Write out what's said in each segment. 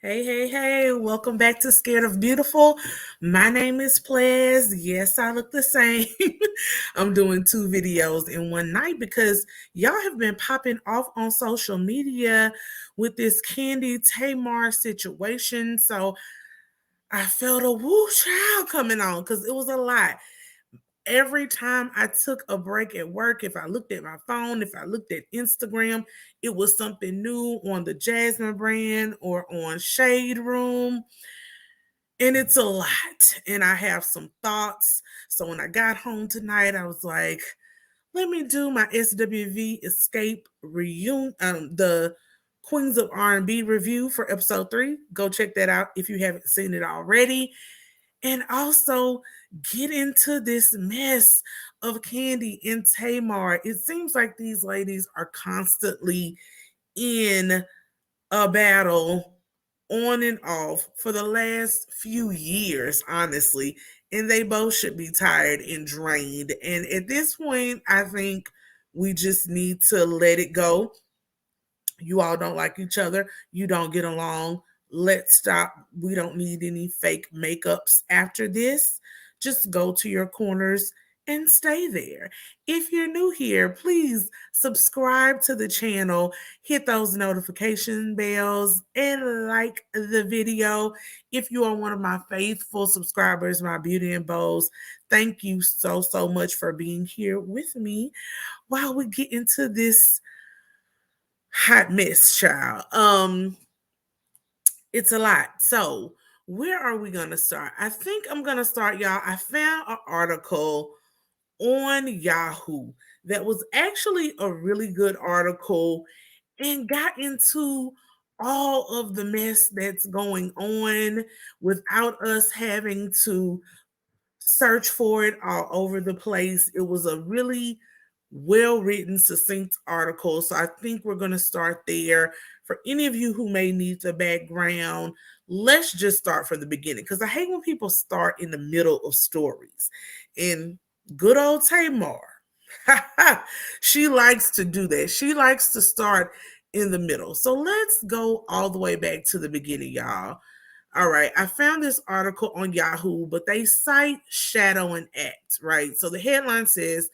Hey, welcome back to Scared of Beautiful. My name is Plez. Yes, I look the same. I'm doing 2 videos in one night because y'all have been popping off on social media with this Kandi Tamar situation. So I felt a woo child coming on because it was a lot. Every time I took a break at work, if I looked at my phone, if I looked at Instagram, it was something new on the Jasmine brand or on Shade Room. And it's a lot. And I have some thoughts. So when I got home tonight, I was like, let me do my SWV Escape reunion, the Queens of R&B review for episode 3. Go check that out if you haven't seen it already. And also get into this mess of Kandi and Tamar. It seems like these ladies are constantly in a battle on and off for the last few years, honestly. And they both should be tired and drained. And at this point, I think we just need to let it go. You all don't like each other. You don't get along. Let's stop. We don't need any fake makeups after this. Just go to your corners and stay there. If you're new here, please subscribe to the channel, hit those notification bells, and like the video. If you are one of my faithful subscribers, my beauty and bows, thank you so much for being here with me while we get into this hot mess, child. It's a lot. So, where are we gonna start? I think I'm gonna start, y'all. I found an article on Yahoo that was actually a really good article and got into all of the mess that's going on without us having to search for it all over the place. It was a really well written, succinct article. So I think we're going to start there. For any of you who may need the background, let's just start from the beginning because I hate when people start in the middle of stories. And good old Tamar, she likes to do that. She likes to start in the middle. So let's go all the way back to the beginning, y'all. All right, I found this article on Yahoo, but they cite Shadow and Act, right? So the headline says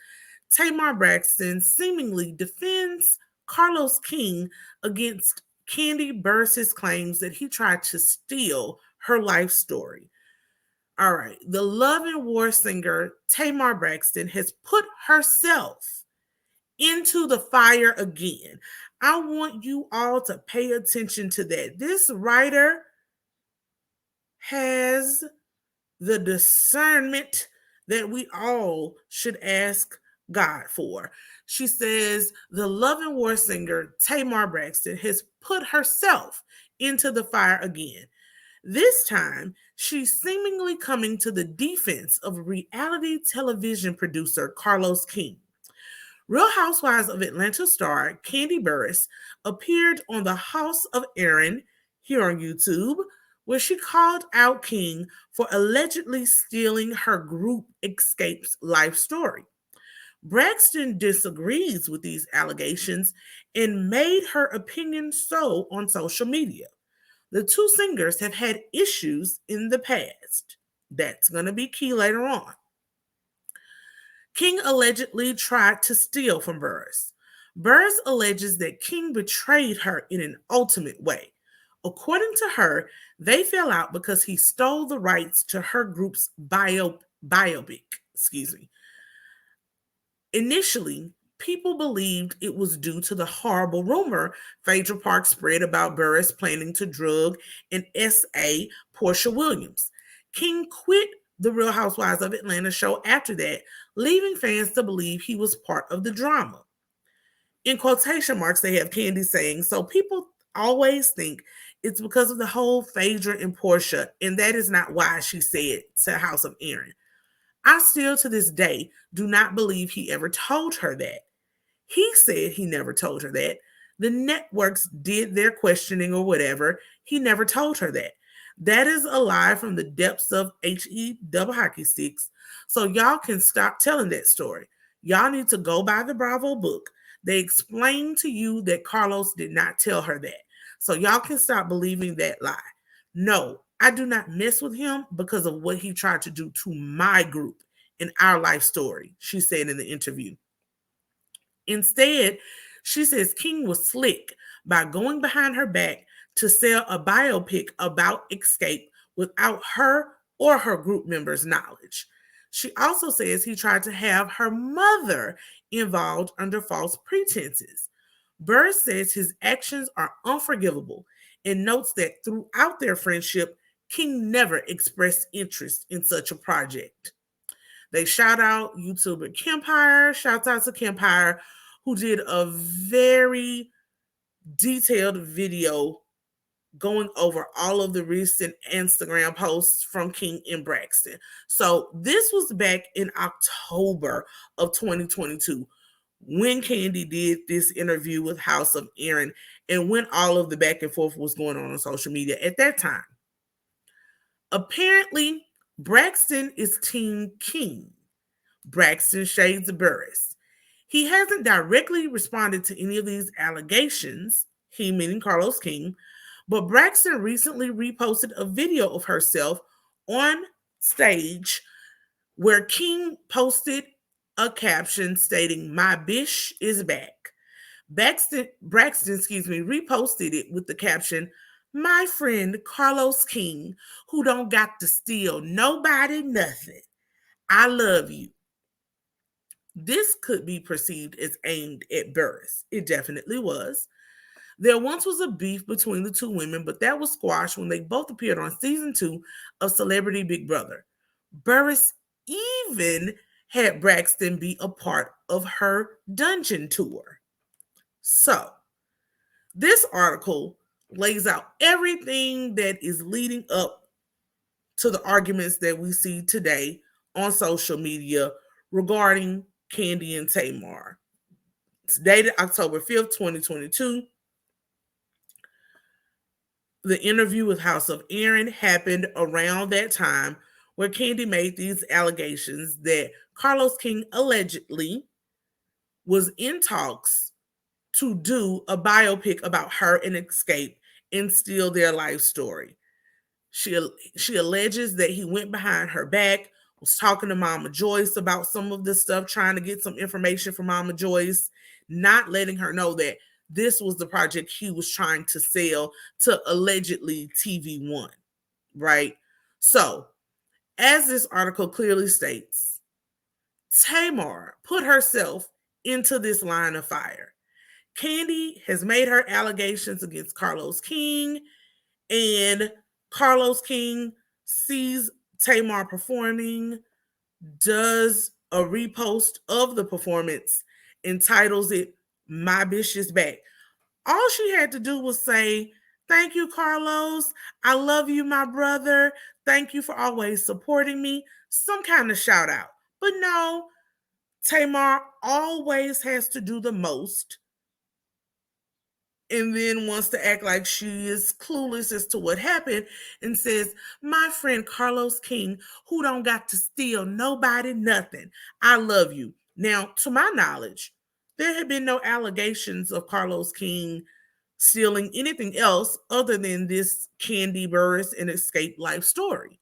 Tamar Braxton seemingly defends Carlos King against Kandi Burress' claims that he tried to steal her life story. All right, the Love and War singer Tamar Braxton has put herself into the fire again. I want you all to pay attention to that. This writer has the discernment that we all should ask God for. She says the Love and War singer Tamar Braxton has put herself into the fire again. This time, she's seemingly coming to the defense of reality television producer Carlos King. Real Housewives of Atlanta star Kandi Burress appeared on the House of Aaron here on YouTube, where she called out King for allegedly stealing her group Escape's life story. Braxton disagrees with these allegations and made her opinion so on social media. The two singers have had issues in the past. That's going to be key later on. King allegedly tried to steal from Burress. Burress alleges that King betrayed her in an ultimate way. According to her, they fell out because he stole the rights to her group's biopic. Initially, people believed it was due to the horrible rumor Phaedra Park spread about Burress planning to drug and S.A. Portia Williams. King quit the Real Housewives of Atlanta show after that, leaving fans to believe he was part of the drama. In quotation marks, they have Kandi saying, so people always think it's because of the whole Phaedra and Portia, and that is not why she said to House of Aaron. I still to this day do not believe he ever told her that. He said he never told her that. The networks did their questioning or whatever. He never told her that. That is a lie from the depths of HE double hockey sticks. So y'all can stop telling that story. Y'all need to go buy the Bravo book. They explained to you that Carlos did not tell her that. So y'all can stop believing that lie. No, I do not mess with him because of what he tried to do to my group in our life story, she said in the interview. Instead, she says King was slick by going behind her back to sell a biopic about Escape without her or her group members' knowledge. She also says he tried to have her mother involved under false pretenses. Burress says his actions are unforgivable and notes that throughout their friendship, King never expressed interest in such a project. They shout out YouTuber Kempire. Shouts out to Kempire, who did a very detailed video going over all of the recent Instagram posts from King and Braxton. So this was back in October of 2022 when Kandi did this interview with House of Aaron and when all of the back and forth was going on social media at that time. Apparently, Braxton is Team King. Braxton shades Burress. He hasn't directly responded to any of these allegations, he meaning Carlos King, but Braxton recently reposted a video of herself on stage where King posted a caption stating, "My bish is back." Braxton, reposted it with the caption, "My friend Carlos King, who don't got to steal nobody nothing. I love you." This could be perceived as aimed at Burress. It definitely was. There once was a beef between the two women, but that was squashed when they both appeared on season 2 of Celebrity Big Brother. Burress even had Braxton be a part of her dungeon tour. So, this article lays out everything that is leading up to the arguments that we see today on social media regarding Kandi and Tamar. It's dated October 5th, 2022. The interview with House of Aaron happened around that time where Kandi made these allegations that Carlos King allegedly was in talks to do a biopic about her and Escape and steal their life story. She alleges that he went behind her back, was talking to Mama Joyce about some of this stuff, trying to get some information from Mama Joyce, not letting her know that this was the project he was trying to sell to allegedly TV1, right? So, as this article clearly states, Tamar put herself into this line of fire. Kandi has made her allegations against Carlos King, and Carlos King sees Tamar performing, does a repost of the performance, entitles it "My Bitch is Back." All she had to do was say, "Thank you, Carlos. I love you, my brother. Thank you for always supporting me." Some kind of shout out. But no, Tamar always has to do the most and then wants to act like she is clueless as to what happened and says, "My friend Carlos King, who don't got to steal nobody nothing. I love you." Now, to my knowledge, there had been no allegations of Carlos King stealing anything else other than this Kandi Burress and Escape life story.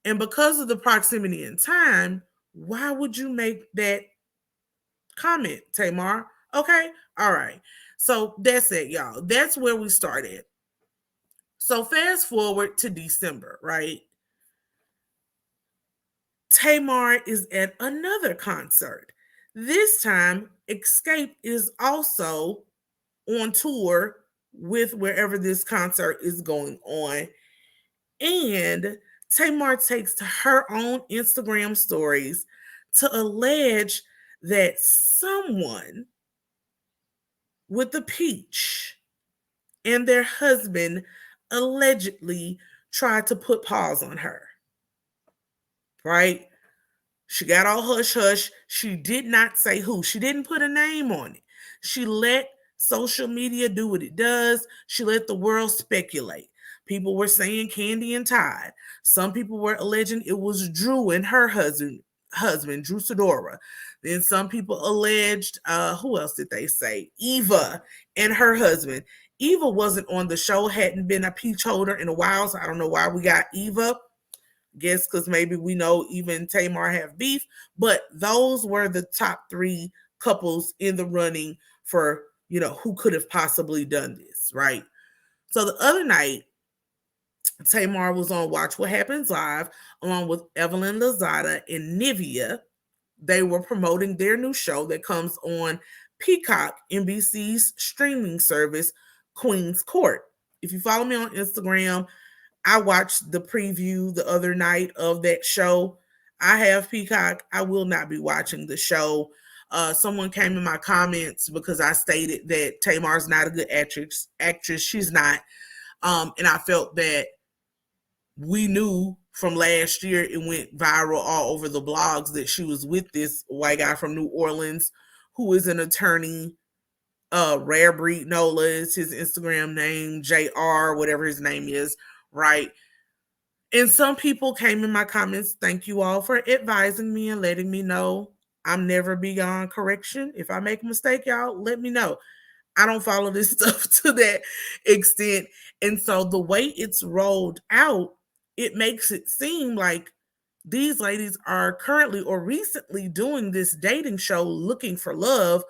And because of the proximity in time, why would you make that comment, Tamar? Okay, all right. So that's it, y'all. That's where we started. So fast forward to December, right? Tamar is at another concert. This time, Escape is also on tour with wherever this concert is going on. And Tamar takes to her own Instagram stories to allege that someone with the peach and their husband allegedly tried to put paws on her. Right? She got all hush hush. She did not say who. She didn't put a name on it. She let social media do what it does. She let the world speculate. People were saying Kandi and Todd. Some people were alleging it was Drew and her husband, Drew Sidora. Then some people alleged, who else did they say? Eva and her husband. Eva wasn't on the show, hadn't been a peach holder in a while, so I don't know why we got Eva. Guess because maybe we know Eva and Tamar have beef, but those were the top 3 couples in the running for, who could have possibly done this, right? So the other night, Tamar was on Watch What Happens Live along with Evelyn Lozada and Nivea. They were promoting their new show that comes on Peacock, NBC's streaming service, Queen's Court. If you follow me on Instagram, I watched the preview the other night of that show. I have Peacock. I will not be watching the show. Someone came in my comments because I stated that Tamar's not a good actress. She's not. And I felt that we knew from last year, it went viral all over the blogs, that she was with this white guy from New Orleans who is an attorney. Rare Breed Nola is his Instagram name, JR, whatever his name is, right? And some people came in my comments. Thank you all for advising me and letting me know I'm never beyond correction. If I make a mistake, y'all, let me know. I don't follow this stuff to that extent. And so the way it's rolled out, it makes it seem like these ladies are currently or recently doing this dating show looking for love.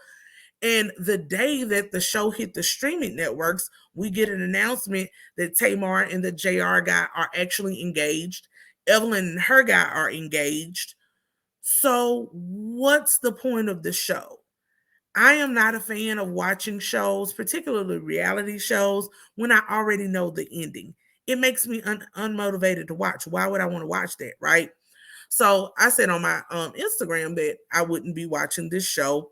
And the day that the show hit the streaming networks, we get an announcement that Tamar and the JR guy are actually engaged. Evelyn and her guy are engaged. So what's the point of the show? I am not a fan of watching shows, particularly reality shows, when I already know the ending. It makes me unmotivated to watch. Why would I want to watch that, right? So I said on my Instagram that I wouldn't be watching this show.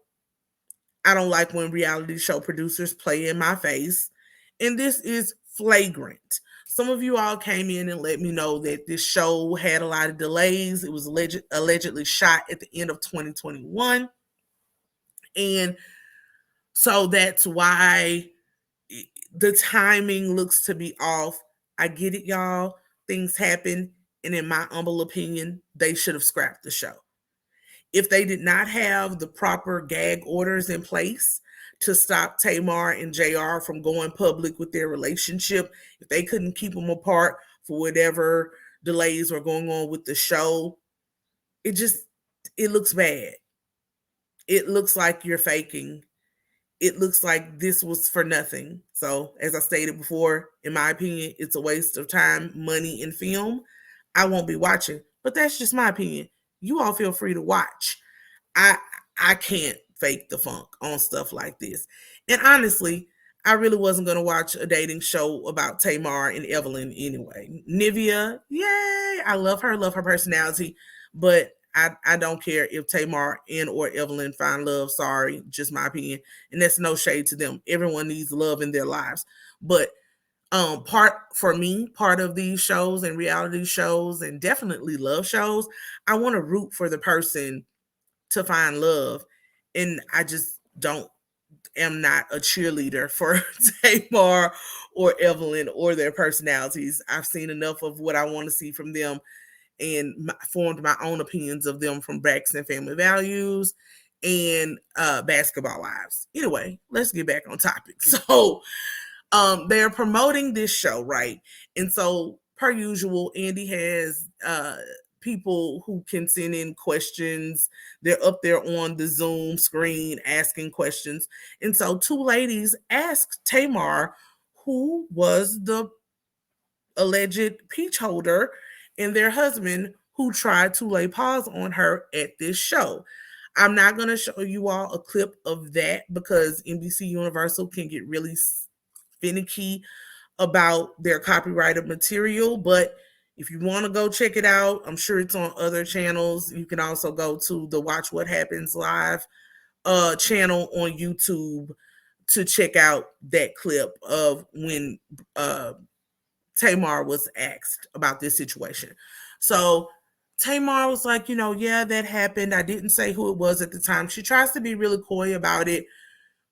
I don't like when reality show producers play in my face. And this is flagrant. Some of you all came in and let me know that this show had a lot of delays. It was allegedly shot at the end of 2021. And so that's why the timing looks to be off. I get it, y'all. Things happen. And in my humble opinion, they should have scrapped the show. If they did not have the proper gag orders in place to stop Tamar and JR from going public with their relationship, if they couldn't keep them apart for whatever delays were going on with the show, it looks bad. It looks like you're faking. It looks like this was for nothing. So, as I stated before, in my opinion, it's a waste of time, money, and film. I won't be watching, but that's just my opinion. You all feel free to watch. I can't fake the funk on stuff like this. And honestly, I really wasn't going to watch a dating show about Tamar and Evelyn anyway. Nivea, yay, I love her personality, but I don't care if Tamar and or Evelyn find love. Sorry, just my opinion. And that's no shade to them. Everyone needs love in their lives. But part of these shows and reality shows and definitely love shows, I want to root for the person to find love. And I just am not a cheerleader for Tamar or Evelyn or their personalities. I've seen enough of what I want to see from them and formed my own opinions of them from Braxton Family Values and Basketball Wives. Anyway, let's get back on topic. So they're promoting this show, right? And so per usual, Andy has people who can send in questions. They're up there on the Zoom screen asking questions. And so 2 ladies asked Tamar who was the alleged peach holder and their husband who tried to lay paws on her at this show. I'm not going to show you all a clip of that because NBC Universal can get really finicky about their copyrighted material, but if you want to go check it out, I'm sure it's on other channels. You can also go to the Watch What Happens Live channel on YouTube to check out that clip of when Tamar was asked about this situation. So Tamar was like, yeah, that happened. I didn't say who it was at the time. She tries to be really coy about it.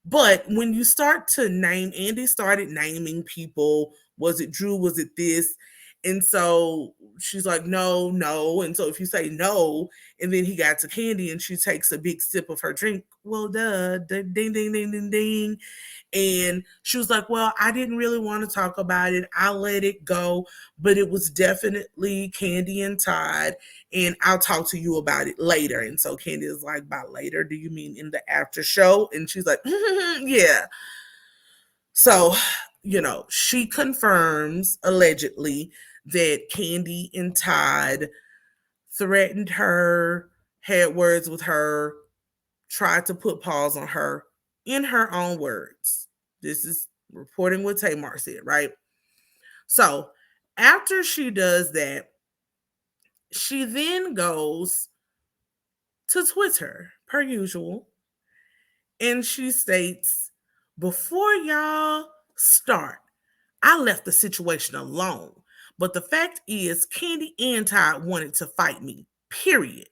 But when you start to name, Andy started naming people. Was it Drew? Was it this? And so she's like, no, no. And so if you say no, and then he got to Kandi and she takes a big sip of her drink, well, ding, ding, ding, ding, ding. And she was like, well, I didn't really want to talk about it. I let it go, but it was definitely Kandi and Todd, and I'll talk to you about it later. And so Kandi is like, by later, do you mean in the after show? And she's like, yeah. So, she confirms allegedly that Kandi and Todd threatened her, had words with her, tried to put pause on her in her own words. This is reporting what Tamar said, right? So after she does that, she then goes to Twitter, per usual, and she states, before y'all start, I left the situation alone. But the fact is, Kandi and Todd wanted to fight me, period.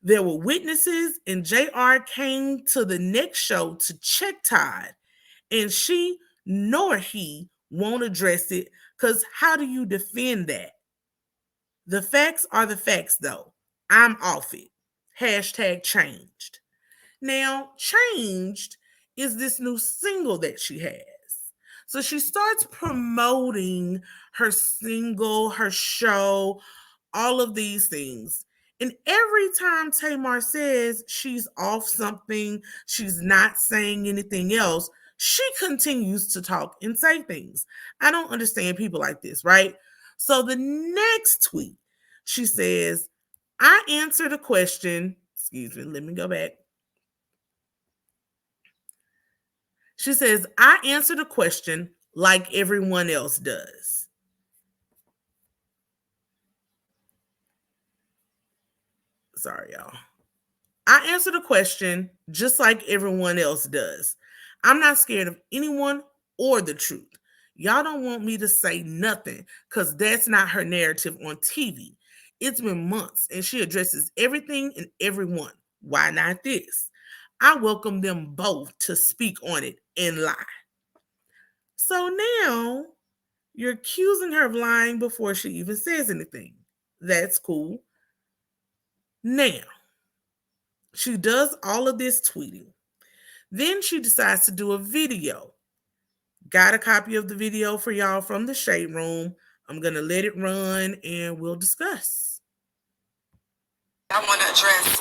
There were witnesses, and JR came to the next show to check Todd, and she nor he won't address it, because how do you defend that? The facts are the facts, though. I'm off it. Hashtag changed. Now, Changed is this new single that she has. So she starts promoting her single, her show, all of these things. And every time Tamar says she's off something, she's not saying anything else, she continues to talk and say things. I don't understand people like this, right? So the next tweet, she says, I answered a question. Excuse me, let me go back. She says, I answered a question like everyone else does. Sorry, y'all. I answered a question just like everyone else does. I'm not scared of anyone or the truth. Y'all don't want me to say nothing because that's not her narrative on TV. It's been months and she addresses everything and everyone. Why not this? I welcome them both to speak on it and lie. So now you're accusing her of lying before she even says anything. That's cool. Now, she does all of this tweeting. Then she decides to do a video. Got a copy of the video for y'all from the Shade Room. I'm going to let it run and we'll discuss. I want to address,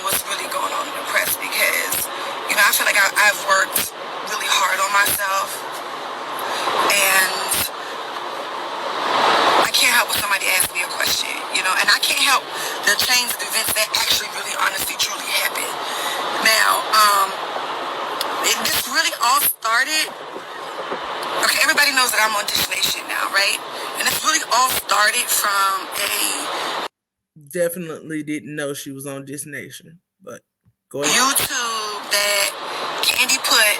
what's really going on in the press because, I feel like I've worked really hard on myself and I can't help when somebody asks me a question, and I can't help the chains of events that actually really honestly truly happened. Now, this really all started, okay, everybody knows that I'm on Dish Nation now, right? And this really all started from Definitely didn't know she was on Dish Nation, but go ahead. YouTube that Kandi put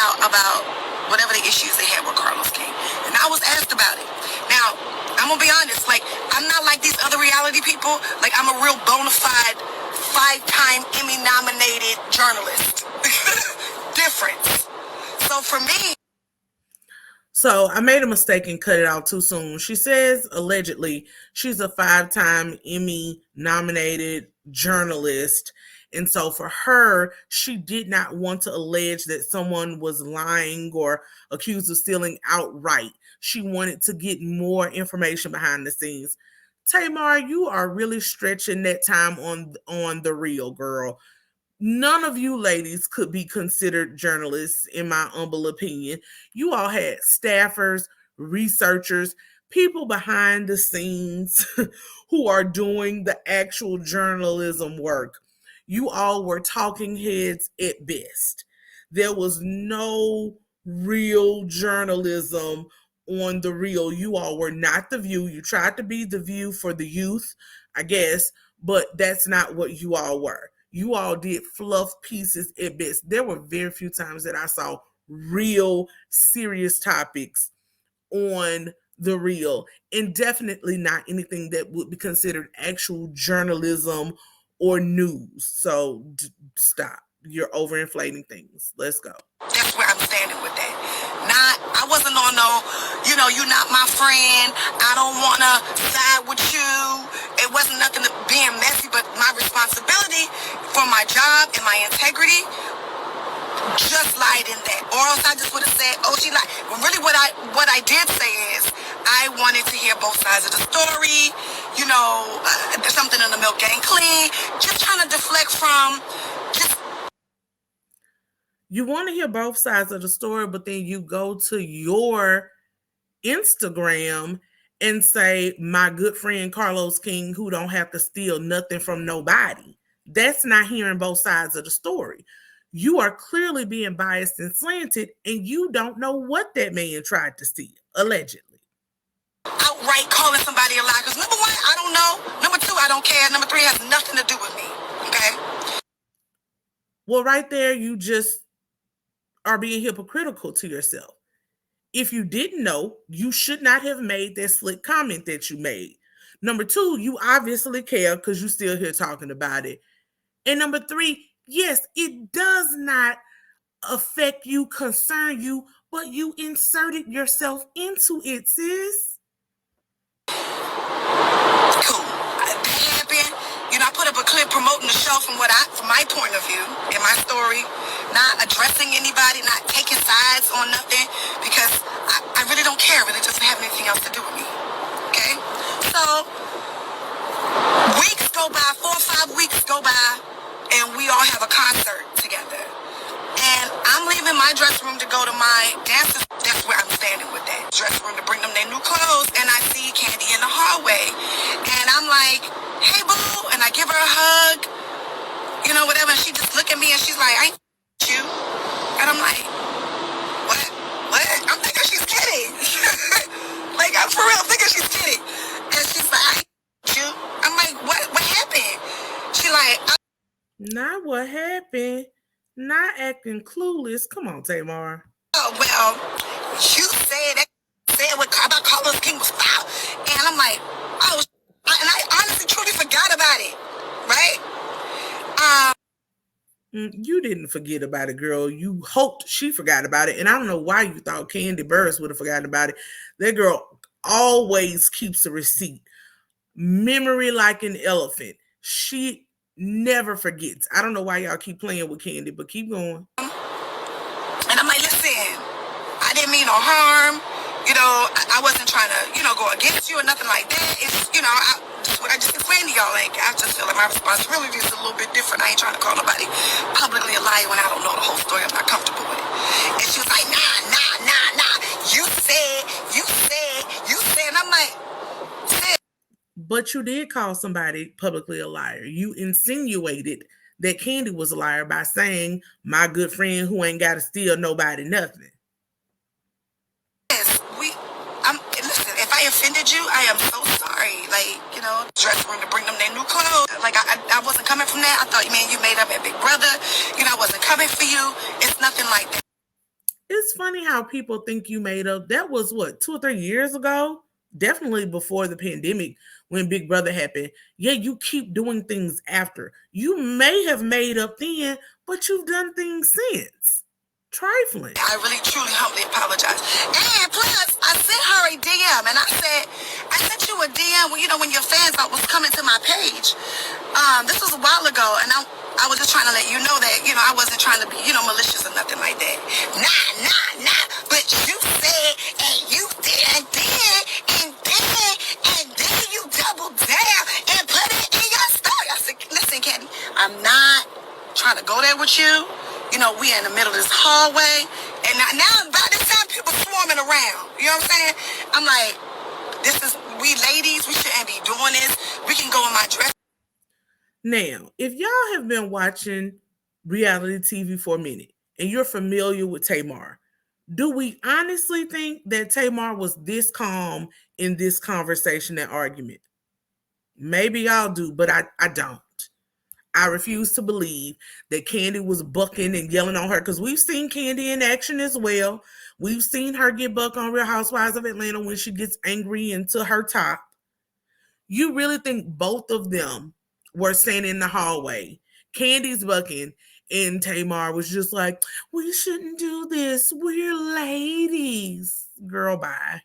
out about whatever the issues they had with Carlos King. And I was asked about it. Now, I'm going to be honest, I'm not like these other reality people. I'm a real bona fide 5-time Emmy-nominated journalist. Difference. So for me... So I made a mistake and cut it out too soon. She says, allegedly, she's a 5-time Emmy-nominated journalist. And so for her, she did not want to allege that someone was lying or accused of stealing outright. She wanted to get more information behind the scenes. Tamar, you are really stretching that time on the real, girl. None of you ladies could be considered journalists, in my humble opinion. You all had staffers, researchers, people behind the scenes who are doing the actual journalism work. You all were talking heads at best. There was no real journalism on the real. You all were not The View. You tried to be The View for the youth, I guess, but that's not what you all were. You all did fluff pieces at best. There were very few times that I saw real serious topics on the real, and definitely not anything that would be considered actual journalism or news. So stop. You're overinflating things. Let's go. That's where I'm standing with that. I wasn't on no, you're not my friend. I don't want to side with you. It wasn't nothing to being messy, but my responsibility for my job and my integrity just lied in that. Or else I just would have said, oh, she lied. But really what I did say is I wanted to hear both sides of the story. Something in the milk ain't clean. Just trying to deflect from just. You want to hear both sides of the story, but then you go to your Instagram and say, my good friend Carlos King, who don't have to steal nothing from nobody. That's not hearing both sides of the story. You are clearly being biased and slanted, and you don't know what that man tried to steal, allegedly. Outright calling somebody a liar. Because number one, I don't know. Number two, I don't care. Number three, has nothing to do with me. Okay? Well, right there, you just are being hypocritical to yourself. If you didn't know, you should not have made that slick comment that you made. Number two, you obviously care because you're still here talking about it. And number three, yes, it does not affect you, concern you, but you inserted yourself into it, sis. Cool. That happened. I put up a clip promoting the show from my point of view in my story, not addressing anybody, not taking sides on nothing, because I really don't care. It really doesn't have anything else to do with me. Okay? So, weeks go by, 4 or 5 weeks go by, and we all have a concert together. And I'm leaving my dressing room to go to my dancers. That's where I'm standing with that dressing room to bring them their new clothes. And I see Kandi in the hallway. And I'm like, hey, boo. And I give her a hug, whatever. And she just look at me and she's like, I ain't you. And I'm like, what? I'm thinking she's kidding. Like, I'm for real, I'm thinking she's kidding. And she's like, I ain't you. I'm like, what happened? She like, not what happened. Not acting clueless. Come on, Tamar. Oh, well, you said about Carlos King was foul. And I'm like, oh, and I honestly truly forgot about it, right? You didn't forget about it, girl. You hoped she forgot about it. And I don't know why you thought Kandi Burress would have forgotten about it. That girl always keeps a receipt. Memory like an elephant. She never forgets. I don't know why y'all keep playing with Kandi, but keep going. And I'm like, listen, I didn't mean no harm. I wasn't trying to, go against you or nothing like that. It's, what I just explained to y'all, like, I just feel like my responsibility is a little bit different. I ain't trying to call nobody publicly a liar when I don't know the whole story. I'm not comfortable with it. And she was like, nah. You said. And I'm like, but you did call somebody publicly a liar. You insinuated that Kandi was a liar by saying, my good friend who ain't got to steal nobody nothing. Yes, listen, if I offended you, I am so sorry. Like, dressing room to bring them their new clothes. Like, I wasn't coming from that. I thought, man, you made up at Big Brother. I wasn't coming for you. It's nothing like that. It's funny how people think you made up. That was, 2 or 3 years ago? Definitely before the pandemic when Big Brother happened. Yeah, you keep doing things after. You may have made up then, but you've done things since. Trifling. I really, truly, humbly apologize. And plus, I sent her a DM, and I sent you a DM when your fans was coming to my page. This was a while ago, and I was just trying to let you know that, I wasn't trying to be, malicious or nothing like that. Nah. But you said, and you did, and then you doubled down and put it in your story. I said, listen, Kandi, I'm not trying to go there with you. We in the middle of this hallway. And now by this time, people swarming around. You know what I'm saying? I'm like, we ladies, we shouldn't be doing this. We can go in my dress. Now, if y'all have been watching reality TV for a minute and you're familiar with Tamar, do we honestly think that Tamar was this calm in this conversation and argument? Maybe y'all do, but I don't. I refuse to believe that Kandi was bucking and yelling on her, because we've seen Kandi in action as well. We've seen her get buck on Real Housewives of Atlanta when she gets angry into her top. You really think both of them were standing in the hallway, Kandi's bucking, and Tamar was just like, we shouldn't do this. We're ladies. Girl, bye.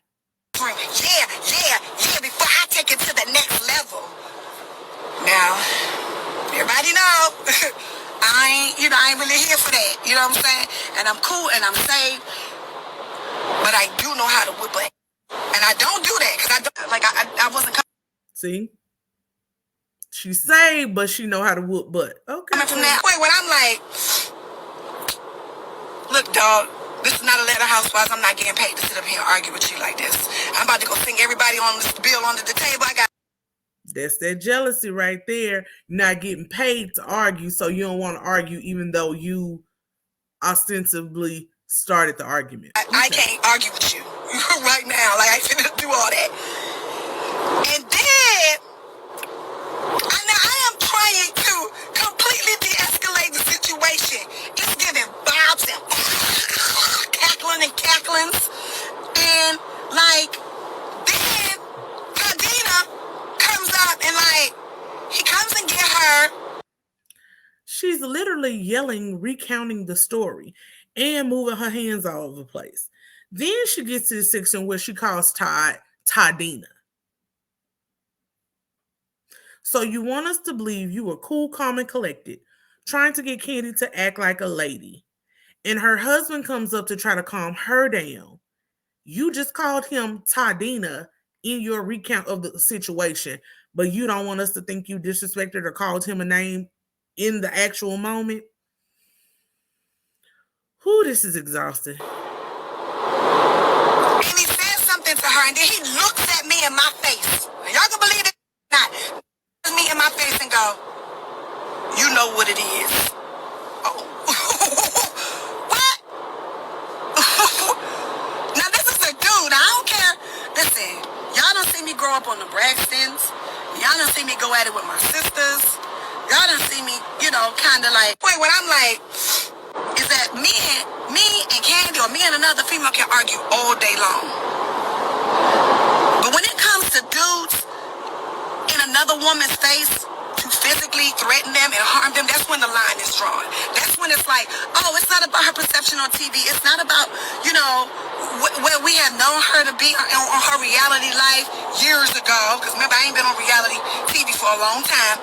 Now, everybody know, I ain't really here for that. You know what I'm saying? And I'm cool and I'm safe, but I do know how to whip it. And I don't do that because I wasn't. See? She saved, but she know how to whoop butt. Okay. Coming from that point when I'm like, look, dog, this is not a letter housewives. I'm not getting paid to sit up here and argue with you like this. I'm about to go sing everybody on this bill under the table. That's that jealousy right there. Not getting paid to argue, so you don't want to argue even though you ostensibly started the argument. I can't argue with you right now. Like, I shouldn't do all that. And then, I am trying to completely de-escalate the situation. It's giving vibes and cackling and cacklings. And, like, then Kadena comes up and, like, he comes and get her. She's literally yelling, recounting the story and moving her hands all over the place. Then she gets to the section where she calls Todd Toddina. So you want us to believe you were cool, calm, and collected, trying to get Kandi to act like a lady. And her husband comes up to try to calm her down. You just called him Toddina in your recount of the situation, but you don't want us to think you disrespected or called him a name in the actual moment. Whew, this is exhausting. And he says something to her, and then he looks at me in my face. Y'all can believe it or not. Me in my face and go, you know what it is. Oh. What? Now this is a dude. I don't care. Listen, y'all don't see me grow up on the Braxtons. Y'all don't see me go at it with my sisters. Y'all don't see me, kind of like, wait, what I'm like, is that me and Kandi or me and another female can argue all day long. But when it comes to dudes in another woman's face to physically threaten them and harm them, that's when the line is drawn. That's when it's like, oh, it's not about her perception on TV. It's not about, where we have known her to be on her reality life years ago. Because remember, I ain't been on reality TV for a long time.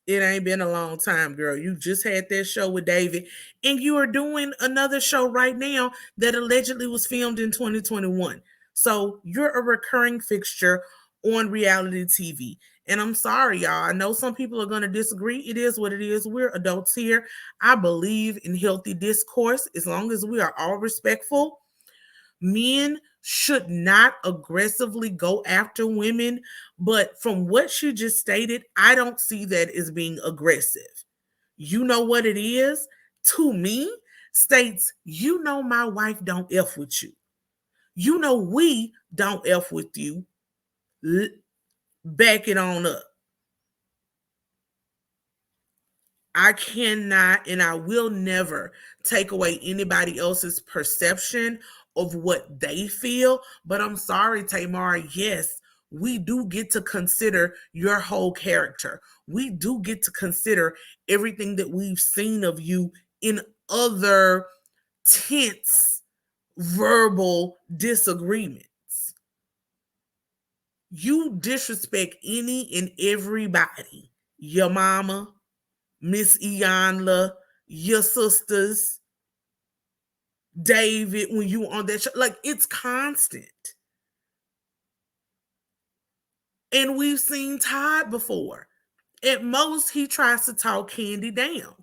It ain't been a long time, girl. You just had that show with David, and you are doing another show right now that allegedly was filmed in 2021. So you're a recurring fixture on reality TV. And I'm sorry, y'all. I know some people are going to disagree. It is what it is. We're adults here. I believe in healthy discourse as long as we are all respectful. Men should not aggressively go after women, but from what she just stated, I don't see that as being aggressive. You know what it is? To me, states, my wife don't F with you. We don't F with you. Back it on up. I cannot and I will never take away anybody else's perception of what they feel. But I'm sorry, Tamar. Yes, we do get to consider your whole character. We do get to consider everything that we've seen of you in other tense verbal disagreements. You disrespect any and everybody. Your mama, Miss Iyanla, your sisters, David, when you on that show. Like, it's constant. And we've seen Todd before. At most, he tries to talk Kandi down.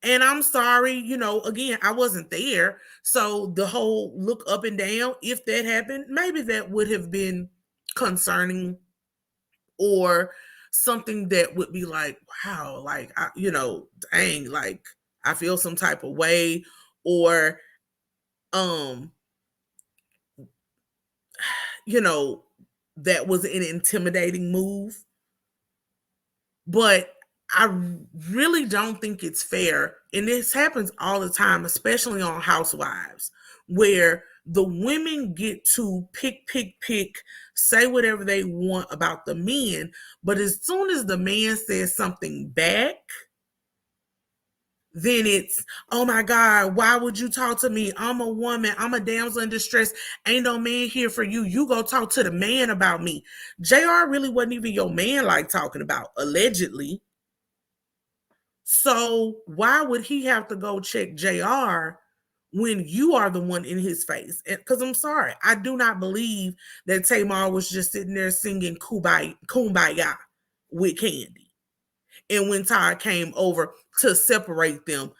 And I'm sorry, again, I wasn't there. So the whole look up and down, if that happened, maybe that would have been concerning or something that would be like, wow, like, dang, like, I feel some type of way, or, that was an intimidating move. But I really don't think it's fair. And this happens all the time, especially on Housewives, where the women get to pick, say whatever they want about the men. But as soon as the man says something back, then it's, oh my God, why would you talk to me? I'm a woman. I'm a damsel in distress. Ain't no man here for you. You go talk to the man about me. JR really wasn't even your man like talking about, allegedly. So why would he have to go check JR when you are the one in his face? Because I'm sorry, I do not believe that Tamar was just sitting there singing Kumbaya with Kandi. And when Ty came over to separate them,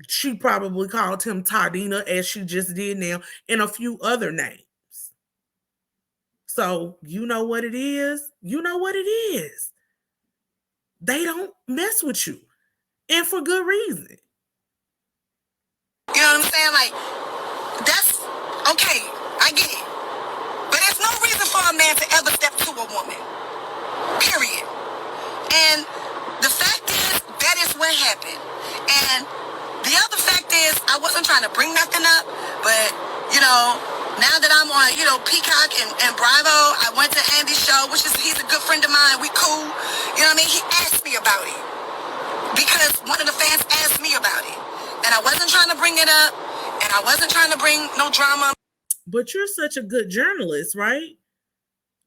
she probably called him Tadina, as she just did now, and a few other names. So you know what it is? You know what it is. They don't mess with you. And for good reason. You know what I'm saying? Like, that's okay. I get it. But there's no reason for a man to ever step to a woman. Period. And the fact is, that is what happened. And the other fact is, I wasn't trying to bring nothing up, but, you know, now that I'm on, you know, Peacock and Bravo, I went to Andy's show, which is, he's a good friend of mine. We cool. You know what I mean? He asked me about it because one of the fans asked me about it. And I wasn't trying to bring it up, and I wasn't trying to bring no drama. But you're such a good journalist, right?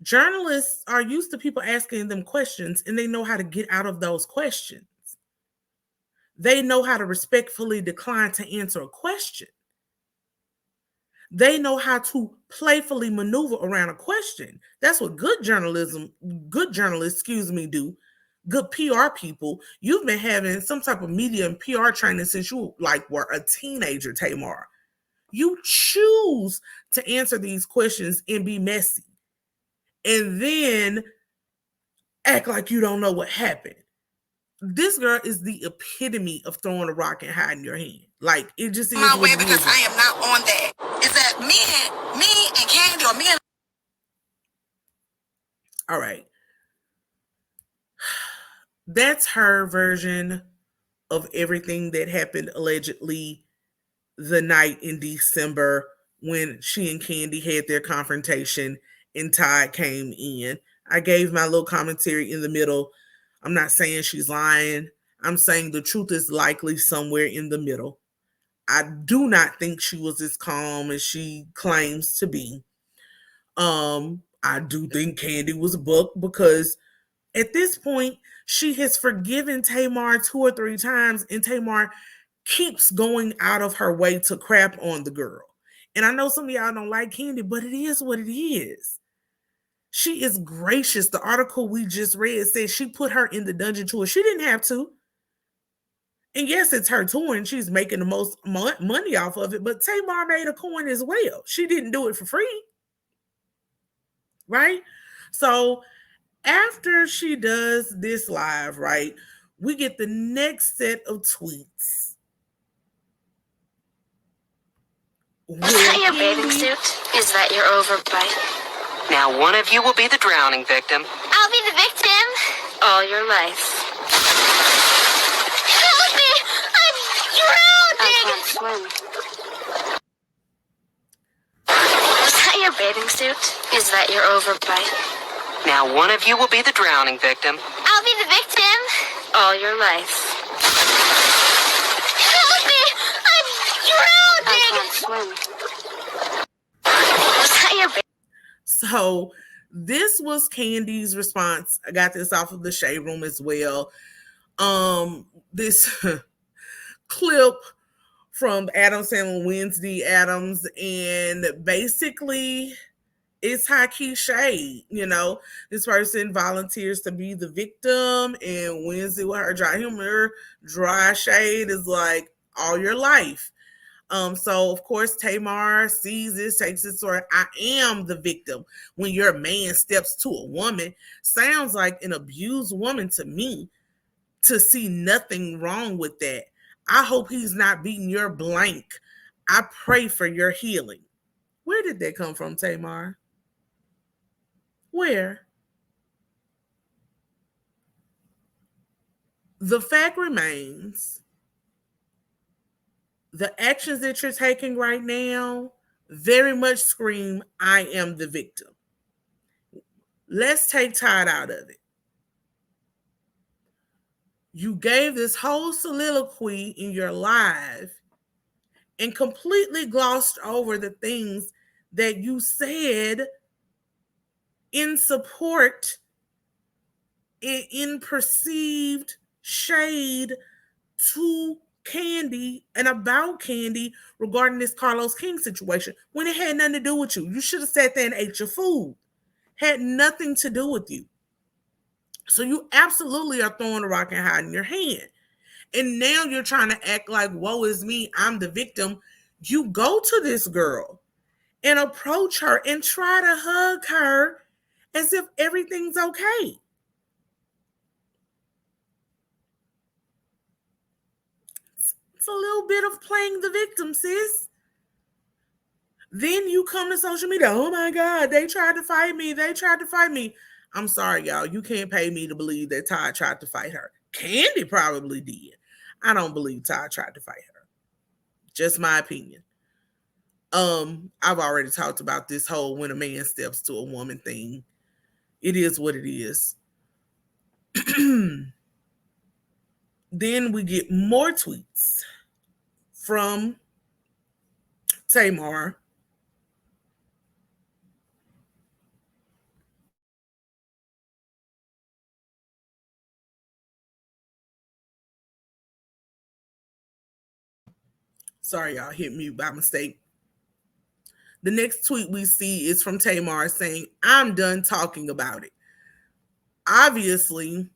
Journalists are used to people asking them questions, and they know how to get out of those questions. They know how to respectfully decline to answer a question. They know how to playfully maneuver around a question. That's what good journalists, do. Good PR people. You've been having some type of media and PR training since you were a teenager, Tamar. You choose to answer these questions and be messy, and then act like you don't know what happened. This girl is the epitome of throwing a rock and hiding your hand. Like, it just is my what way it because is. I am not on that. Is that me and Kandi, or me and... All right. That's her version of everything that happened allegedly the night in December when she and Kandi had their confrontation and Ty came in. I gave my little commentary in the middle. I'm not saying she's lying. I'm saying the truth is likely somewhere in the middle. I do not think she was as calm as she claims to be. I do think Kandi was booked because at this point, she has forgiven Tamar 2 or 3 times, and Tamar keeps going out of her way to crap on the girl. And I know some of y'all don't like Kandi, but it is what it is. She is gracious. The article we just read said she put her in the dungeon tour. She didn't have to. And yes, it's her tour and she's making the most money off of it, but Tamar made a coin as well. She didn't do it for free. Right? So after she does this live, right, we get the next set of tweets. Is that your bathing suit? Is that your overbite? Now one of you will be the drowning victim. I'll be the victim all your life. Help me! I'm drowning! I can't swim. Is that your bathing suit? Is that your overbite? Now one of you will be the drowning victim. I'll be the victim all your life. Help me! I'm drowning! I can't swim. Is that your bathing? So this was Kandi's response. I got this off of the Shade Room as well. This clip from Adam Sandler Wednesday Addams, and basically it's high key shade. You know, this person volunteers to be the victim, and Wednesday with her dry humor, dry shade is like all your life. So of course Tamar sees this, takes it sort of, I am the victim. When your man steps to a woman, sounds like an abused woman to me, to see nothing wrong with that. I hope he's not beating your blank. I pray for your healing. Where did that come from, Tamar? Where? The fact remains, the actions that you're taking right now very much scream, I am the victim. Let's take Todd out of it. You gave this whole soliloquy in your live and completely glossed over the things that you said in support, in perceived shade to Kandi and about Kandi regarding this Carlos King situation when it had nothing to do with you. You should have sat there and ate your food. Had nothing to do with you. So you absolutely are throwing a rock and hiding your hand. And now you're trying to act like, woe is me, I'm the victim. You go to this girl and approach her and try to hug her as if everything's okay. It's a little bit of playing the victim, sis. Then you come to social media, oh my God, they tried to fight me. They tried to fight me. I'm sorry, y'all. You can't pay me to believe that Todd tried to fight her. Kandi probably did. I don't believe Todd tried to fight her. Just my opinion. I've already talked about this whole when a man steps to a woman thing. It is what it is. Then we get more tweets from Tamar. Sorry, y'all, hit mute by mistake. The next tweet we see is from Tamar saying, I'm done talking about it. Obviously,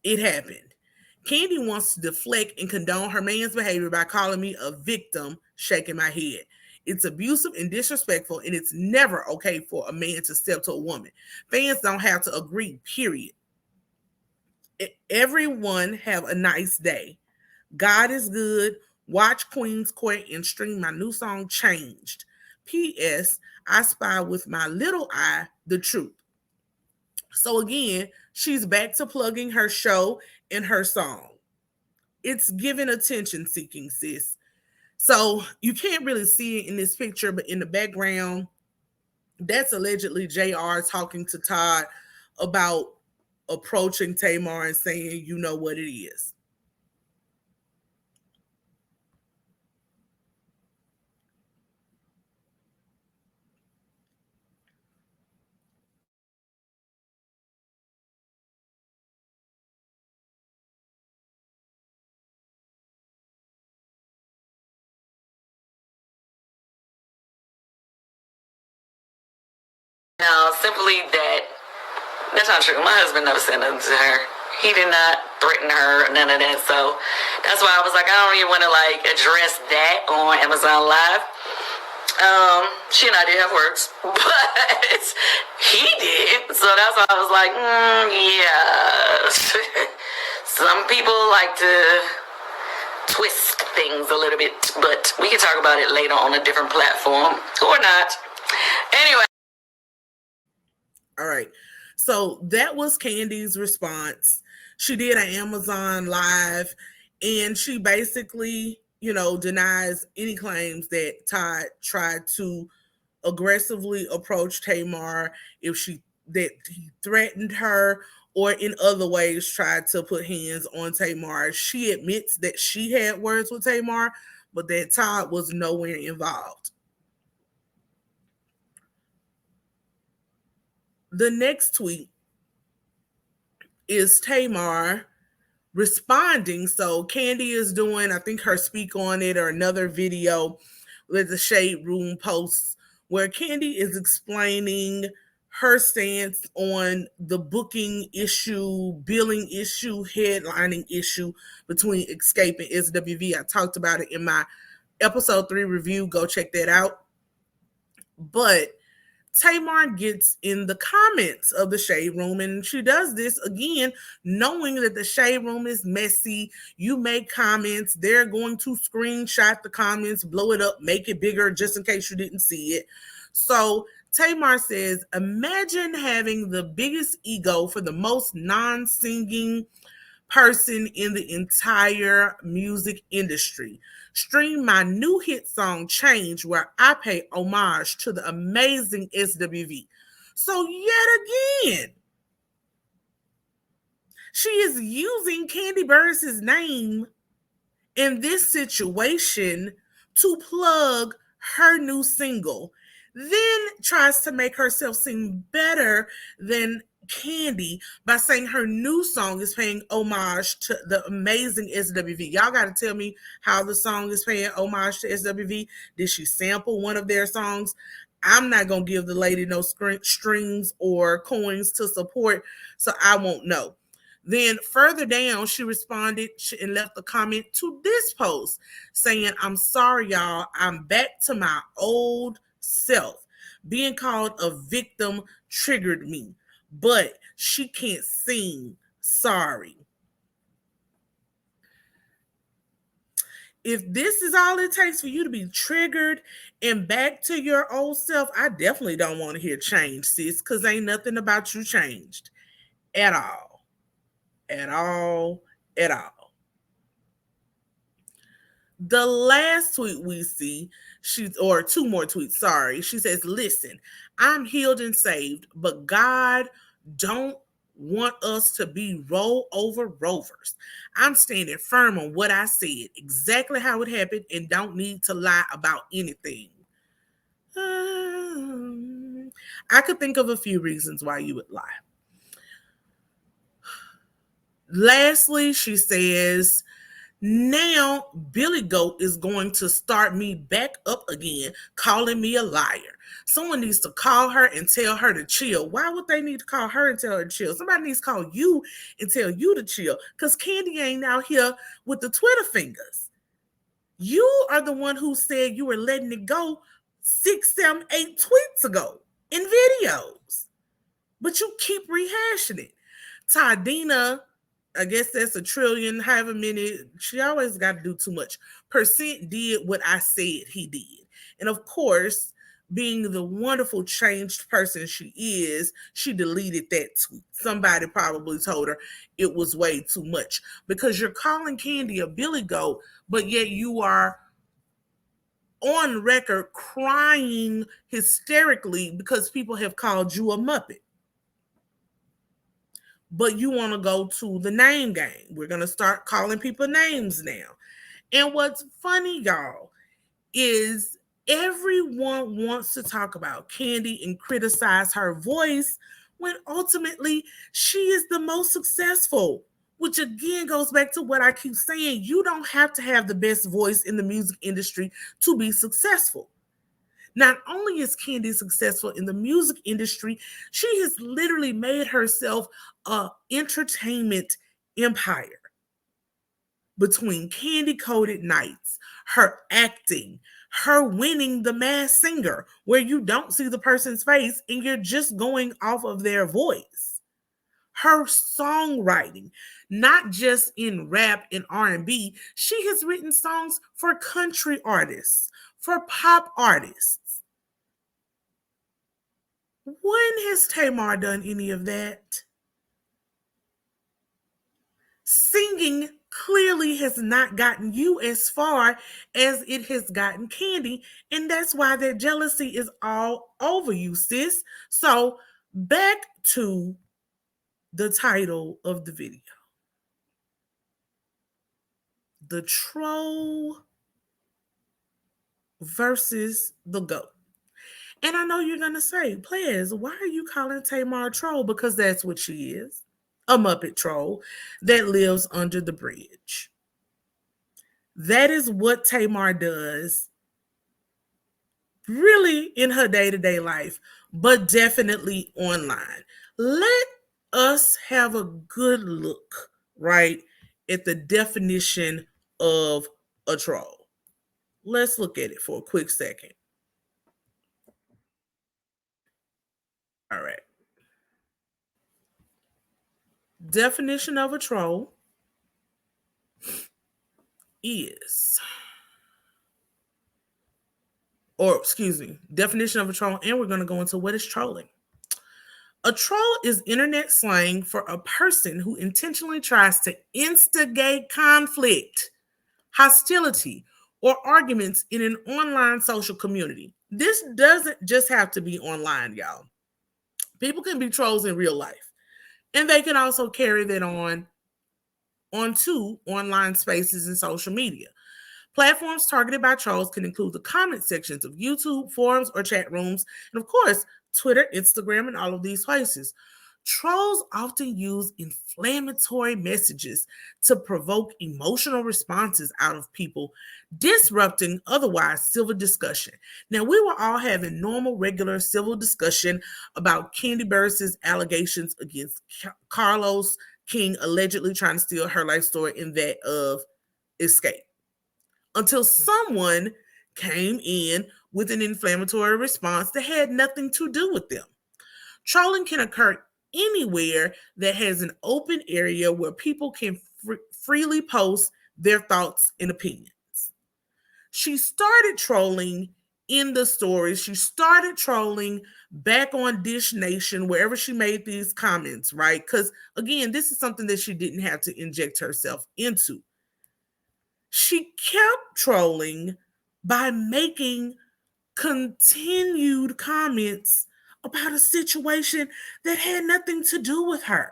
it happened. Kandi wants to deflect and condone her man's behavior by calling me a victim, shaking my head. It's abusive and disrespectful, and it's never okay for a man to step to a woman. Fans don't have to agree, period. Everyone have a nice day. God is good. Watch Queen's Court and stream my new song, Changed. P.S. I spy with my little eye the truth. So again, she's back to plugging her show and her song. It's giving attention seeking, sis. So you can't really see it in this picture, but in the background, that's allegedly JR talking to Todd about approaching Tamar and saying, you know what it is. No, simply that that's not true. My husband never said nothing to her. He did not threaten her or none of that. So that's why I was like, I don't even want to like address that on Amazon Live. She and I did have words, but he did. So that's why I was like, yeah. Some people like to twist things a little bit, but we can talk about it later on a different platform or not. Anyway. All right. So that was Kandi's response. She did an Amazon Live and she basically, denies any claims that Todd tried to aggressively approach Tamar that he threatened her or in other ways tried to put hands on Tamar. She admits that she had words with Tamar, but that Todd was nowhere involved. The next tweet is Tamar responding. So Kandi is doing, I think, her speak on it or another video with the Shade Room posts where Kandi is explaining her stance on the booking issue, billing issue, headlining issue between Escape and SWV. I talked about it in my episode 3 review. Go check that out. But Tamar gets in the comments of the Shade Room, and she does this again, knowing that the Shade Room is messy. You make comments, they're going to screenshot the comments, blow it up, make it bigger just in case you didn't see it. So Tamar says, imagine having the biggest ego for the most non-singing person in the entire music industry. Stream my new hit song, Change, where I pay homage to the amazing SWV. So yet again, She is using Kandi Burress's name in this situation to plug her new single, then tries to make herself seem better than Kandi by saying her new song is paying homage to the amazing SWV. Y'all got to tell me how the song is paying homage to SWV. Did she sample one of their songs? I'm not going to give the lady no strings or coins to support, so I won't know. Then further down, she responded and left a comment to this post saying, "I'm sorry, y'all. I'm back to my old self. Being called a victim triggered me, but she can't sing. Sorry." If this is all it takes for you to be triggered and back to your old self, I definitely don't want to hear change, sis, because ain't nothing about you changed at all. At all. At all. The last tweet we see, or two more tweets, sorry. She says, "Listen, I'm healed and saved, but God don't want us to be roll over rovers. I'm standing firm on what I said, exactly how it happened, and don't need to lie about anything." I could think of a few reasons why you would lie. Lastly, she says, "Now Billy Goat is going to start me back up again, calling me a liar. Someone needs to call her and tell her to chill." Why would they need to call her and tell her to chill? Somebody needs to call you and tell you to chill, because Kandi ain't out here with the Twitter fingers. You are the one who said you were letting it go 6, 7, 8 tweets ago in videos, but you keep rehashing it. Tadina, I guess that's a trillion, however many, she always got to do too much. Percent did what I said he did. And of course, being the wonderful changed person she is, she deleted that tweet. Somebody probably told her it was way too much, because you're calling Kandi a Billy Goat, but yet you are on record crying hysterically because people have called you a Muppet. But you want to go to the name game. We're going to start calling people names now. And what's funny, y'all, is everyone wants to talk about Kandi and criticize her voice when ultimately she is the most successful, which again goes back to what I keep saying. You don't have to have the best voice in the music industry to be successful. Not only is Kandi successful in the music industry, she has literally made herself an entertainment empire. Between Candy Coated Nights, her acting, her winning The Masked Singer, where you don't see the person's face and you're just going off of their voice. Her songwriting, not just in rap and R&B, she has written songs for country artists, for pop artists. When has Tamar done any of that? Singing clearly has not gotten you as far as it has gotten Kandi, and that's why that jealousy is all over you, sis. So back to the title of the video. The troll versus the goat. And I know you're going to say, "Plez, why are you calling Tamar a troll?" Because that's what she is. A Muppet troll that lives under the bridge. That is what Tamar does really in her day-to-day life, but definitely online. Let us have a good look, right, at the definition of a troll. Let's look at it for a quick second. All right. Definition of a troll is, definition of a troll, and we're going to go into what is trolling. A troll is internet slang for a person who intentionally tries to instigate conflict, hostility, or arguments in an online social community. This doesn't just have to be online, y'all. People can be trolls in real life. And they can also carry that on onto online spaces and social media. Platforms targeted by trolls can include the comment sections of YouTube, forums, or chat rooms, and of course, Twitter, Instagram, and all of these places. Trolls often use inflammatory messages to provoke emotional responses out of people, disrupting otherwise civil discussion. Now, we were all having normal, regular civil discussion about Kandi Burress's allegations against Carlos King allegedly trying to steal her life story in that of Escape, until someone came in with an inflammatory response that had nothing to do with them. Trolling can occur anywhere that has an open area where people can freely post their thoughts and opinions. She started trolling in the stories. She started trolling back on Dish Nation, wherever she made these comments, right? Because again, this is something that she didn't have to inject herself into. She kept trolling by making continued comments about a situation that had nothing to do with her.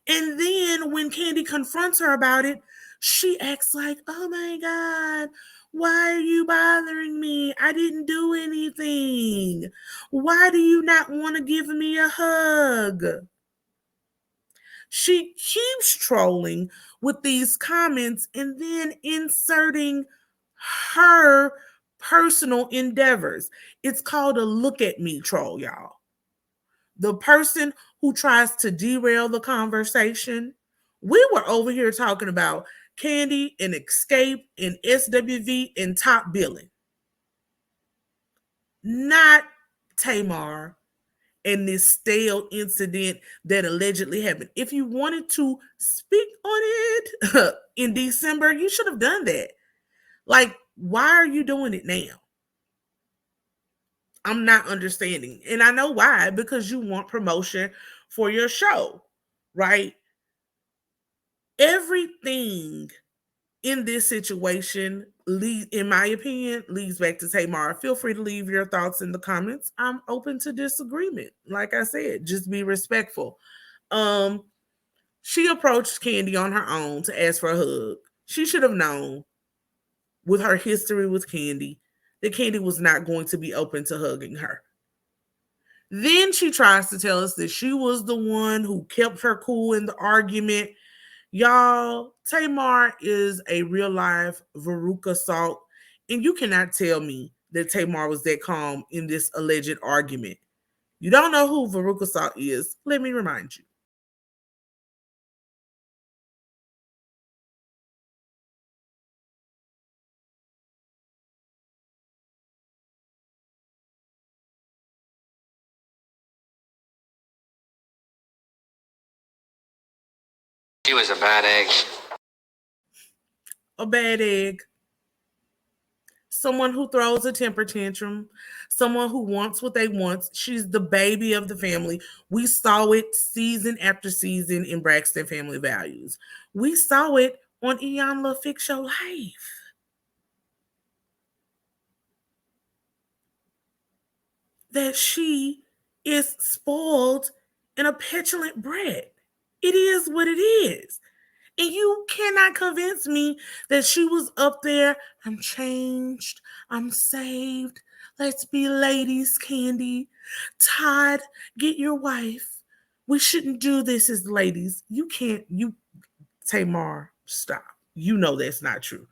And then when Kandi confronts her about it, she acts like, oh my God, why are you bothering me? I didn't do anything. Why do you not want to give me a hug? She keeps trolling with these comments and then inserting her personal endeavors. It's called a look at me troll, y'all. The person who tries to derail the conversation. We were over here talking about Kandi and Escape and SWV and Top Billing, not Tamar and this stale incident that allegedly happened. If you wanted to speak on it in December, you should have done that. Like, why are you doing it now? I'm not understanding. And I know why, because you want promotion for your show, right? Everything in this situation, in my opinion, leads back to Tamar. Feel free to leave your thoughts in the comments. I'm open to disagreement. Like I said, just be respectful. She approached Kandi on her own to ask for a hug. She should have known, with her history with Kandi, that Kandi was not going to be open to hugging her. Then she tries to tell us that she was the one who kept her cool in the argument. Y'all, Tamar is a real life Veruca Salt, and you cannot tell me that Tamar was that calm in this alleged argument. You don't know who Veruca Salt is? Let me remind you. She was a bad egg. A bad egg. Someone who throws a temper tantrum, someone who wants what they want. She's the baby of the family. We saw it season after season in Braxton Family Values. We saw it on Eon LaFix Show Live. That she is spoiled and a petulant brat. It is what it is. And you cannot convince me that she was up there. I'm changed. I'm saved. Let's be ladies, Kandi. Todd, get your wife. We shouldn't do this as ladies. You can't, Tamar, stop. You know that's not true.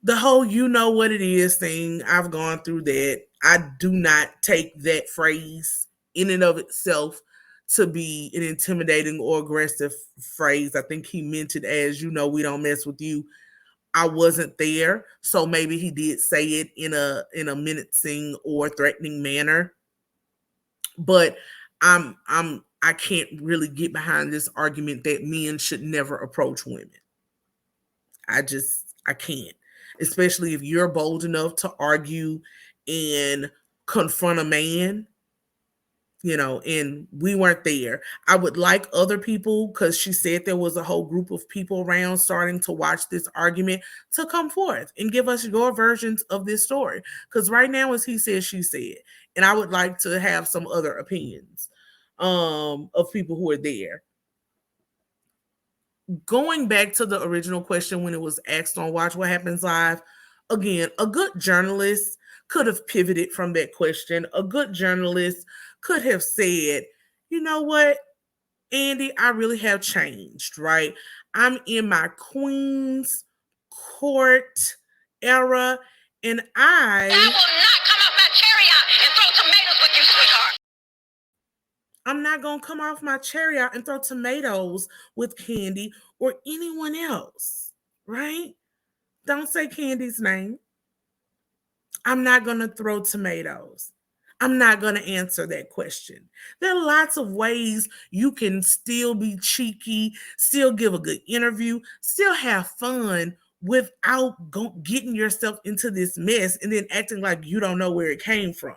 The whole you know what it is thing, I've gone through that. I do not take that phrase in and of itself to be an intimidating or aggressive phrase. I think he meant it as, we don't mess with you. I wasn't there, so maybe he did say it in a menacing or threatening manner. But I can't really get behind this argument that men should never approach women. I can't. Especially if you're bold enough to argue and confront a man, and we weren't there. I would like other people, because she said there was a whole group of people around starting to watch this argument, to come forth and give us your versions of this story. Because right now, as he said, she said, and I would like to have some other opinions. of people who are there. Going back to the original question when it was asked on Watch What Happens Live, again, a good journalist could have pivoted from that question. A good journalist could have said, you know what, Andy, I really have changed, right? I'm in my Queen's Court era, and I will not come off my chariot and throw tomatoes with you, sweetheart. I'm not going to come off my chariot and throw tomatoes with Kandi or anyone else, right? Don't say Kandi's name. I'm not going to throw tomatoes. I'm not going to answer that question. There are lots of ways you can still be cheeky, still give a good interview, still have fun without getting yourself into this mess and then acting like you don't know where it came from.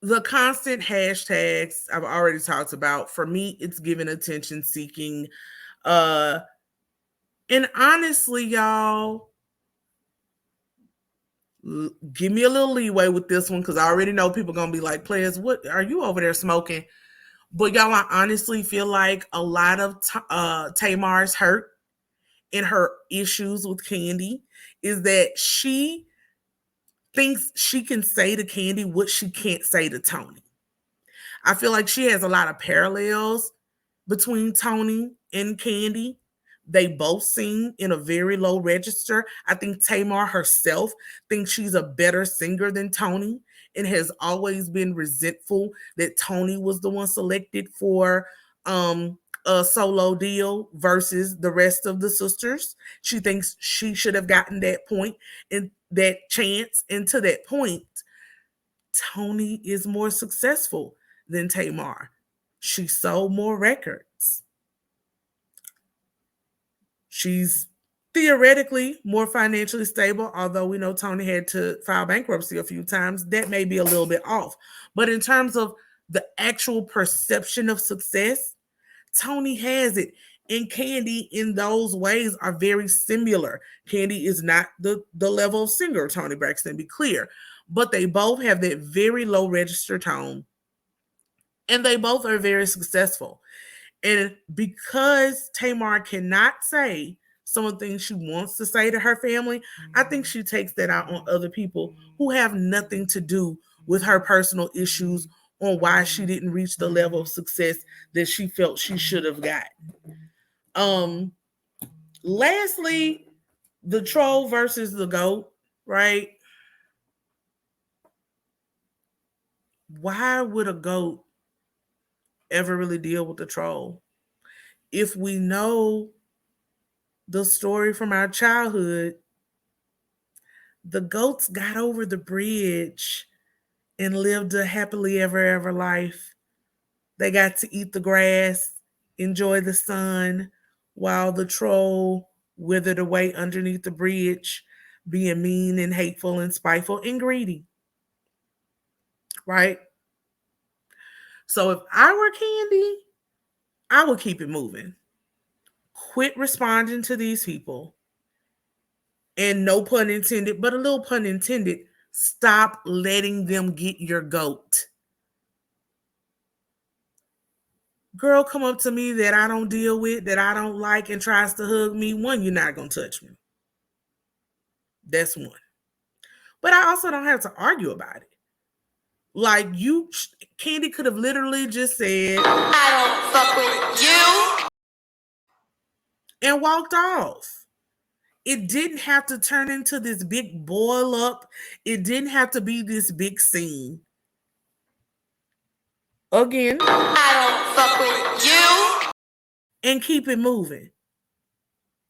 The constant hashtags I've already talked about. For me, it's giving attention seeking. And honestly, y'all, give me a little leeway with this one because I already know people are going to be like, Plez, what are you over there smoking? But y'all, I honestly feel like a lot of Tamar's hurt and her issues with Kandi is that she thinks she can say to Kandi what she can't say to Tony. I feel like she has a lot of parallels between Tony and Kandi. They both sing in a very low register. I think Tamar herself thinks she's a better singer than Tony and has always been resentful that Tony was the one selected for a solo deal versus the rest of the sisters. She thinks she should have gotten that point and that chance. And to that point, Tony is more successful than Tamar. She sold more records. She's theoretically more financially stable, although we know Tony had to file bankruptcy a few times. That may be a little bit off. But in terms of the actual perception of success, Tony has it. And Kandi, in those ways, are very similar. Kandi is not the level of singer, Toni Braxton, be clear. But they both have that very low register tone. And they both are very successful. And because Tamar cannot say some of the things she wants to say to her family, I think she takes that out on other people who have nothing to do with her personal issues on why she didn't reach the level of success that she felt she should have gotten. Lastly, the troll versus the goat, right? Why would a goat ever really deal with the troll? If we know the story from our childhood, the goats got over the bridge and lived a happily ever life. They got to eat the grass, enjoy the sun, while the troll withered away underneath the bridge, being mean and hateful and spiteful and greedy. Right? So if I were Kandi, I would keep it moving. Quit responding to these people. And no pun intended, but a little pun intended, stop letting them get your goat. Girl come up to me that I don't deal with, that I don't like, and tries to hug me. One, you're not going to touch me. That's one. But I also don't have to argue about it. Like Kandi could have literally just said, I don't fuck with you, and walked off. It didn't have to turn into this big boil up. It didn't have to be this big scene. Again, I don't fuck with you. And keep it moving.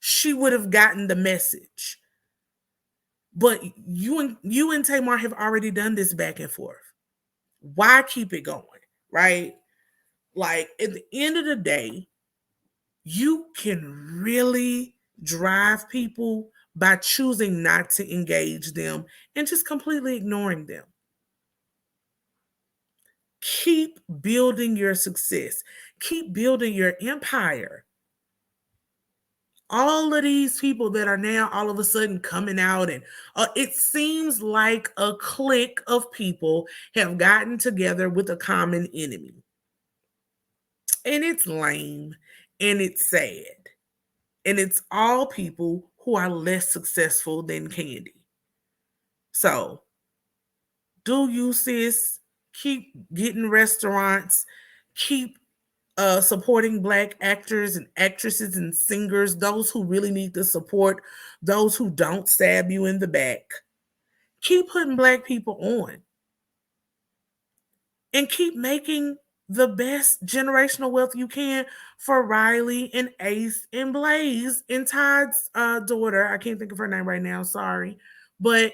She would have gotten the message. But you and Tamar have already done this back and forth. Why keep it going, right? Like, at the end of the day, you can really drive people by choosing not to engage them and just completely ignoring them. Keep building your success. Keep building your empire. all of these people that are now all of a sudden coming out, and it seems like a clique of people have gotten together with a common enemy. And it's lame and it's sad. And it's all people who are less successful than Kandi. So, do you, sis, keep getting restaurants, keep supporting Black actors and actresses and singers, those who really need the support, those who don't stab you in the back. Keep putting Black people on. And keep making the best generational wealth you can for Riley and Ace and Blaze and Todd's daughter. I can't think of her name right now, sorry. But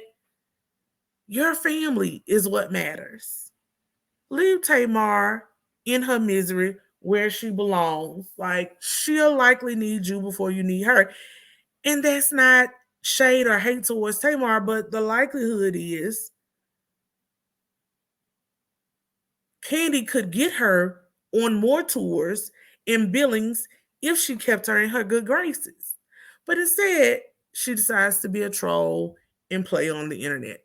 your family is what matters. Leave Tamar in her misery where she belongs. Like, she'll likely need you before you need her. And that's not shade or hate towards Tamar, but the likelihood is Kandi could get her on more tours and billings if she kept her in her good graces. But instead, she decides to be a troll and play on the internet.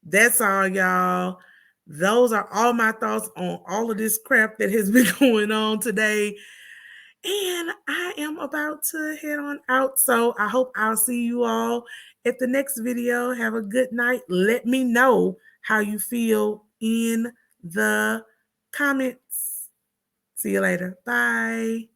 That's all, y'all. Those are all my thoughts on all of this crap that has been going on today. And I am about to head on out. So I hope I'll see you all at the next video. Have a good night. Let me know how you feel in the comments. See you later. Bye.